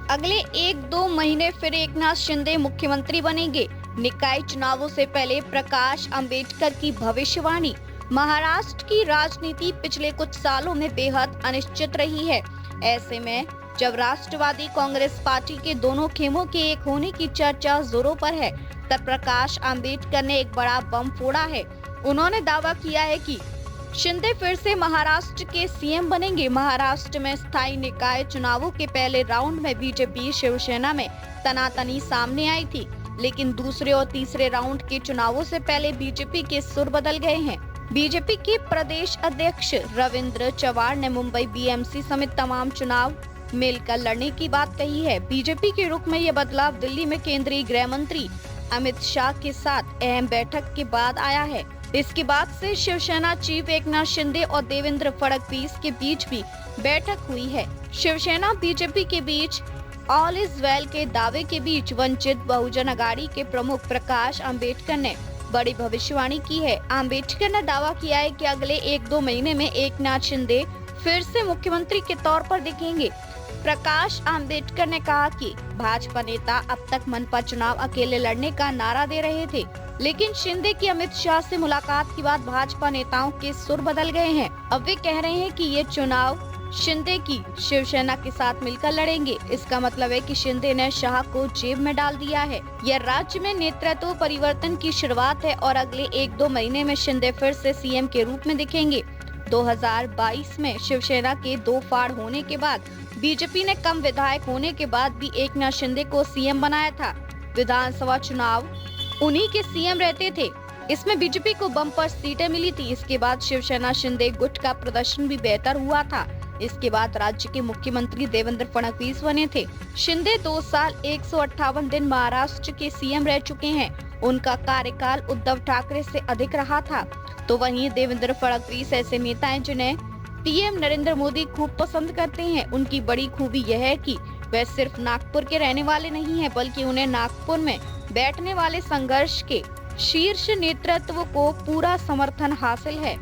अगले 1-2 महीने फिर एकनाथ शिंदे मुख्यमंत्री बनेंगे। निकाय चुनावों से पहले प्रकाश अंबेडकर की भविष्यवाणी। महाराष्ट्र की राजनीति पिछले कुछ सालों में बेहद अनिश्चित रही है। ऐसे में जब राष्ट्रवादी कांग्रेस पार्टी के दोनों खेमों के एक होने की चर्चा जोरों पर है, तब प्रकाश अंबेडकर ने एक बड़ा बम फोड़ा है। उन्होंने दावा किया है कि शिंदे फिर से महाराष्ट्र के सीएम बनेंगे। महाराष्ट्र में स्थायी निकाय चुनावों के पहले राउंड में बीजेपी शिवसेना में तनातनी सामने आई थी, लेकिन दूसरे और तीसरे राउंड के चुनावों से पहले बीजेपी के सुर बदल गए हैं। बीजेपी के प्रदेश अध्यक्ष रविंद्र चव्हाण ने मुंबई बीएमसी समेत तमाम चुनाव मिलकर लड़ने की बात कही है। बीजेपी के रुख में यह बदलाव दिल्ली में केंद्रीय गृह मंत्री अमित शाह के साथ अहम बैठक के बाद आया है। इसके बाद से शिवसेना चीफ एकनाथ शिंदे और देवेंद्र फडणवीस के बीच भी बैठक हुई है। शिवसेना बीजेपी के बीच ऑल इज वेल के दावे के बीच वंचित बहुजन अघाड़ी के प्रमुख प्रकाश अंबेडकर ने बड़ी भविष्यवाणी की है। अंबेडकर ने दावा किया है कि अगले 1-2 महीने में एकनाथ शिंदे फिर से मुख्यमंत्री के तौर पर दिखेंगे। प्रकाश अंबेडकर ने कहा कि भाजपा नेता अब तक मनपा चुनाव अकेले लड़ने का नारा दे रहे थे, लेकिन शिंदे की अमित शाह से मुलाकात के बाद भाजपा नेताओं के सुर बदल गए हैं। अब वे कह रहे हैं कि ये चुनाव शिंदे की शिवसेना के साथ मिलकर लड़ेंगे। इसका मतलब है कि शिंदे ने शाह को जेब में डाल दिया है। यह राज्य में नेतृत्व परिवर्तन की शुरुआत है और अगले 1-2 महीने में शिंदे फिर से सीएम के रूप में दिखेंगे। 2022 में शिवसेना के 2 फाड़ होने के बाद बीजेपी ने कम विधायक होने के बाद भी एकनाथ शिंदे को सीएम बनाया था। विधानसभा चुनाव उन्हीं के सीएम रहते थे। इसमें बीजेपी को बम्पर सीटें मिली थी। इसके बाद शिवसेना शिंदे गुट का प्रदर्शन भी बेहतर हुआ था। इसके बाद राज्य के मुख्यमंत्री देवेंद्र फडणवीस बने थे। शिंदे 2 साल 158 दिन महाराष्ट्र के सीएम रह चुके हैं। उनका कार्यकाल उद्धव ठाकरे से अधिक रहा था। तो वहीं देवेंद्र फडणवीस ऐसे नेता हैं जिन्हें पीएम नरेंद्र मोदी खूब पसंद करते हैं। उनकी बड़ी खूबी यह है कि वे सिर्फ नागपुर के रहने वाले नहीं हैं, बल्कि उन्हें नागपुर में बैठने वाले संघर्ष के शीर्ष नेतृत्व को पूरा समर्थन हासिल है।